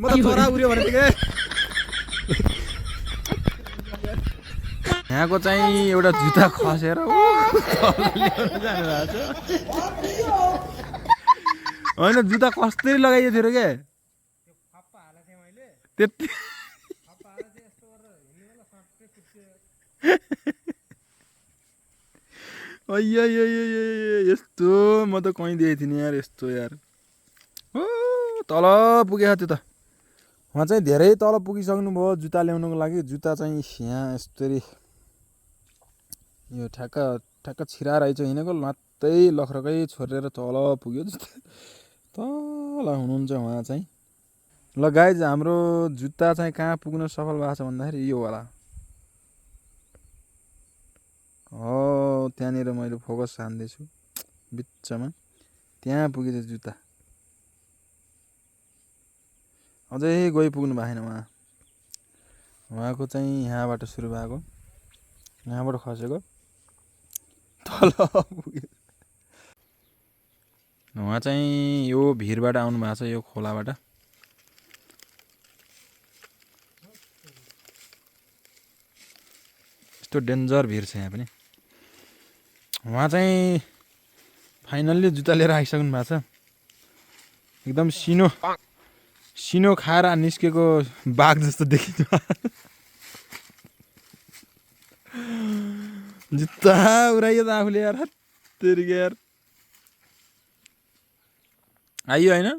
म त चरा उड्यो भने के यहाँको चाहिँ एउटा जुत्ता खसेर होइन जुत्ता कस्तै लगाइएको थियो र के त्यति यस्तो म त कहीँ देखेको थिइनँ यार यस्तो यार हो तल पुगेको त्यो त उहाँ चाहिँ धेरै तल पुगिसक्नु भयो जुत्ता ल्याउनुको लागि जुत्ता चाहिँ यहाँ यस्तरी यो ठ्याक्क ठ्याक्क छिरा रहेछ हिँडेको मात्रै लखरकै छोडेर तल पुग्यो तल हुनुहुन्छ उहाँ चाहिँ ल गाइज हाम्रो जुत्ता चाहिँ कहाँ पुग्न सफल भएको छ भन्दाखेरि यो होला हो त्यहाँनिर मैले फोकस हान्दैछु बिचमा त्यहाँ पुगेछ जुत्ता अझै गइपुग्नु भएन उहाँको चाहिँ यहाँबाट सुरु भएको यहाँबाट खसेको तल पुग्यो उहाँ चाहिँ यो भिरबाट आउनु भएको छ यो खोलाबाट यस्तो डेन्जर भिर छ यहाँ पनि उहाँ चाहिँ फाइनल्ली जुत्ता लिएर आइसक्नु भएको छ एकदम सिनो खाएर निस्केको बाघ जस्तो देखिन्छ जुत्ता उराइयो त आफूले यार तेरिके यार आइयो होइन